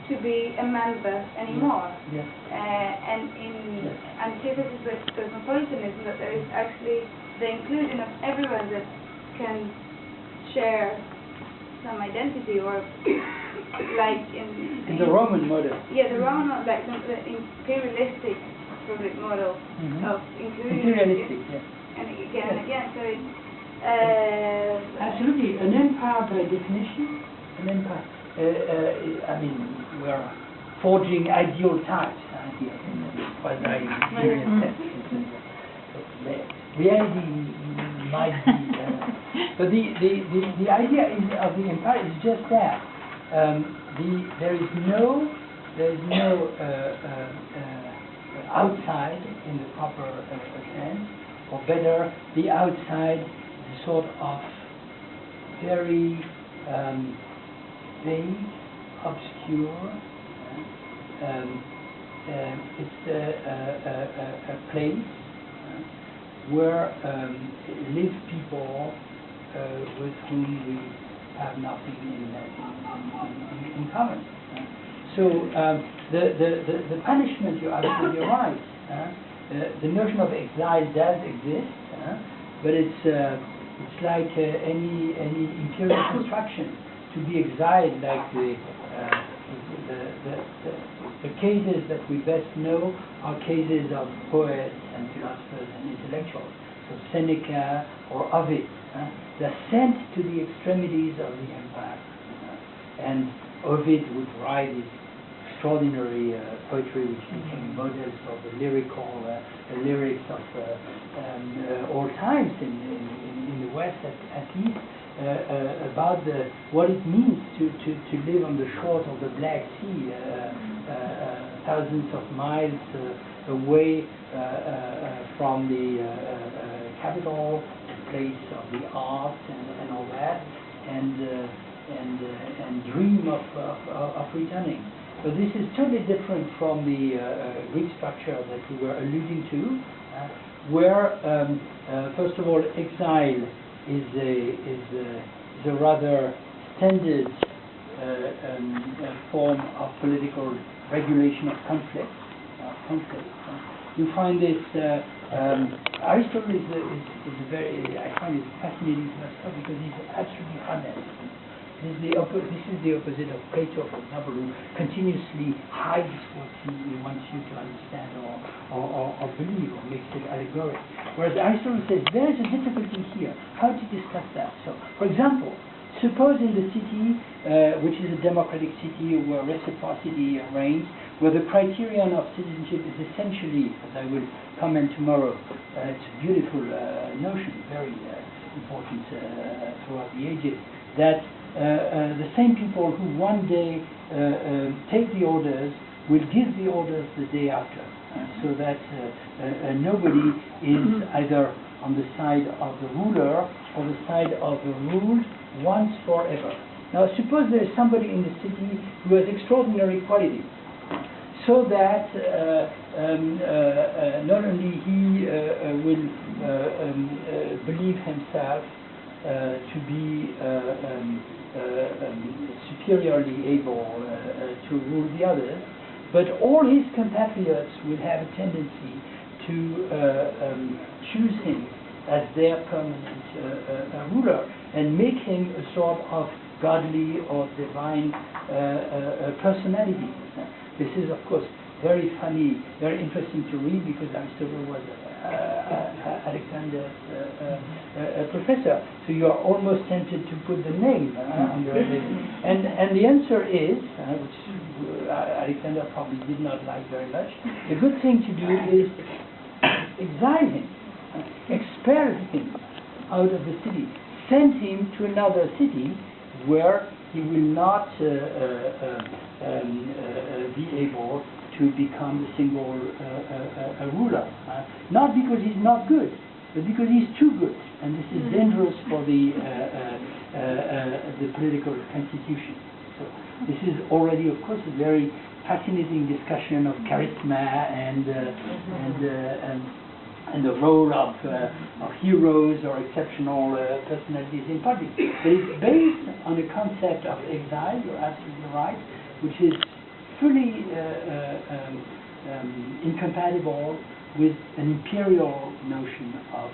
to be a member anymore. Yes. And in antithesis with cosmopolitanism, that there is actually the inclusion of everyone that can share some identity, or like in the Roman model. Yeah, the Roman model, like the imperialistic public model of inclusion. Imperialistic, yes. And again and again, so it's absolutely an empire by definition. An empire. I mean, we are forging ideal types here in the quasi-Hegelian sense. Reality might be, but the idea of the empire is just that. There is no outside in the proper sense, or better, the outside is a sort of very vague, obscure. It's a place where live people with whom we have nothing in common. So the punishment, you're absolutely right. The notion of exile does exist, but it's like any imperial construction. To be exiled, like the cases that we best know are cases of poets and philosophers and intellectuals. So Seneca or Ovid, they're sent to the extremities of the empire. And Ovid would write his extraordinary poetry, which became models of the lyrics of all times in the West, at least. About what it means to live on the shores of the Black Sea, thousands of miles away from the capital, the place of the arts and all that, and dream of returning. But this is totally different from the Greek structure that we were alluding to, where first of all exile is a rather standard form of political regulation of conflict. You find this. Aristotle is a very. I find it fascinating philosopher because he's absolutely honest. This is the opposite of Plato, for example, who continuously hides what he wants you to understand or believe, or makes it allegoric. Whereas Aristotle says there is a difficulty here. How to discuss that? So, for example, suppose in the city, which is a democratic city where reciprocity reigns, where the criterion of citizenship is essentially, as I will comment tomorrow, it's a beautiful notion, very important throughout the ages, that the same people who one day take the orders will give the orders the day after, so that nobody is either on the side of the ruler or the side of the ruled once forever. Now suppose there is somebody in the city who has extraordinary quality, so that not only he will believe himself to be superiorly able to rule the others, but all his compatriots will have a tendency to choose him as their permanent ruler and make him a sort of godly or divine personality. This is, of course, very funny, very interesting to read, because Aristotle was Alexander's professor. So you are almost tempted to put the name under it. And the answer is, which Alexander probably did not like very much, the good thing to do is exile him, expel him out of the city, send him to another city where he will not be able to become the single ruler. Not because he's not good, but because he's too good. And this is dangerous for the political constitution. So this is already, of course, a very fascinating discussion of charisma and the role of heroes or exceptional personalities in politics. But it's based on the concept of exile, you're absolutely right, which is fully incompatible with an imperial notion of